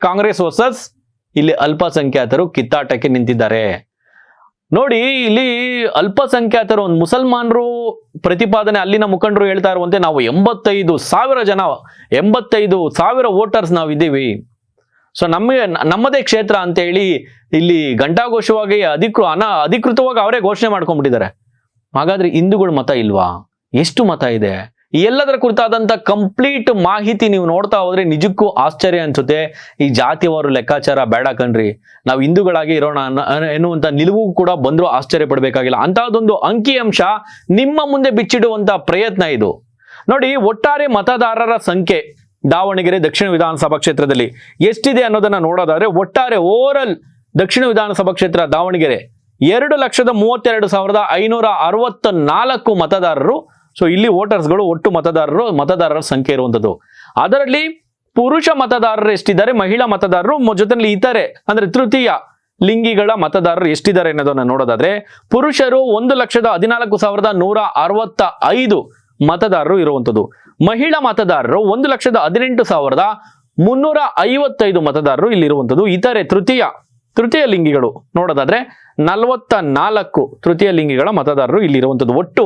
Congress versus ಇಲ್ಲಿ ಅಲ್ಪಸಂಖ್ಯಾತರು ಕಿತ್ತಾಟಕ್ಕೆ ನಿಂತಿದ್ದಾರೆ. ನೋಡಿ, ಇಲ್ಲಿ ಅಲ್ಪಸಂಖ್ಯಾತರು ಒಂದು ಮುಸಲ್ಮಾನರು ಪ್ರತಿಪಾದನೆ, ಅಲ್ಲಿನ ಮುಖಂಡರು ಹೇಳ್ತಾ ಇರುವಂತೆ ನಾವು 85,000 ಜನ, 85,000 ವೋಟರ್ಸ್ ನಾವು ಇದ್ದೀವಿ, ಸೊ ನಮ್ಮದೇ ಕ್ಷೇತ್ರ ಅಂತ ಹೇಳಿ ಇಲ್ಲಿ ಘಂಟಾಘೋಷವಾಗಿ ಅಧಿಕೃತವಾಗಿ ಅವರೇ ಘೋಷಣೆ ಮಾಡ್ಕೊಂಡ್ಬಿಟ್ಟಿದ್ದಾರೆ. ಹಾಗಾದ್ರೆ ಹಿಂದೂಗಳ ಮತ ಇಲ್ವಾ? ಎಷ್ಟು ಮತ ಇದೆ? ಈ ಎಲ್ಲದರ ಕುರಿತಾದಂತ ಕಂಪ್ಲೀಟ್ ಮಾಹಿತಿ ನೀವು ನೋಡ್ತಾ ಹೋದ್ರೆ ನಿಜಕ್ಕೂ ಆಶ್ಚರ್ಯ ಅನ್ಸುತ್ತೆ. ಈ ಜಾತಿವಾರು ಲೆಕ್ಕಾಚಾರ ಬೇಡ ಕಣ್ರಿ, ನಾವು ಹಿಂದೂಗಳಾಗಿ ಇರೋಣ ಎನ್ನುವಂತ ನಿಲುವು ಕೂಡ ಬಂದರೂ ಆಶ್ಚರ್ಯ ಪಡಬೇಕಾಗಿಲ್ಲ. ಅಂತಹದೊಂದು ಅಂಕಿಅಂಶ ನಿಮ್ಮ ಮುಂದೆ ಬಿಚ್ಚಿಡುವಂತ ಪ್ರಯತ್ನ ಇದು. ನೋಡಿ, ಒಟ್ಟಾರೆ ಮತದಾರರ ಸಂಖ್ಯೆ ದಾವಣಗೆರೆ ದಕ್ಷಿಣ ವಿಧಾನಸಭಾ ಕ್ಷೇತ್ರದಲ್ಲಿ ಎಷ್ಟಿದೆ ಅನ್ನೋದನ್ನ ನೋಡೋದಾದ್ರೆ, ಒಟ್ಟಾರೆ ಓವರಲ್ ದಕ್ಷಿಣ ವಿಧಾನಸಭಾ ಕ್ಷೇತ್ರ ದಾವಣಗೆರೆ 2,32,564 ಮತದಾರರು. ಸೊ ಇಲ್ಲಿ ವೋಟರ್ಸ್ಗಳು, ಒಟ್ಟು ಮತದಾರರ ಸಂಖ್ಯೆ ಇರುವಂತದ್ದು. ಅದರಲ್ಲಿ ಪುರುಷ ಮತದಾರರು ಎಷ್ಟಿದ್ದಾರೆ, ಮಹಿಳಾ ಮತದಾರರು ಜೊತೆಲಿ ಇತರೆ ಅಂದ್ರೆ ತೃತೀಯ ಲಿಂಗಿಗಳ ಮತದಾರರು ಎಷ್ಟಿದ್ದಾರೆ ಅನ್ನೋದನ್ನ ನೋಡೋದಾದ್ರೆ, ಪುರುಷರು 1,14,165 ಮತದಾರರು ಇರುವಂತದ್ದು. ಮಹಿಳಾ ಮತದಾರರು 1,18,355 ಮತದಾರರು ಇಲ್ಲಿರುವಂತದ್ದು. ಇತರೆ ತೃತೀಯ ಲಿಂಗಿಗಳು ನೋಡೋದಾದ್ರೆ 44 ತೃತೀಯ ಲಿಂಗಿಗಳ ಮತದಾರರು ಇಲ್ಲಿರುವಂತದ್ದು. ಒಟ್ಟು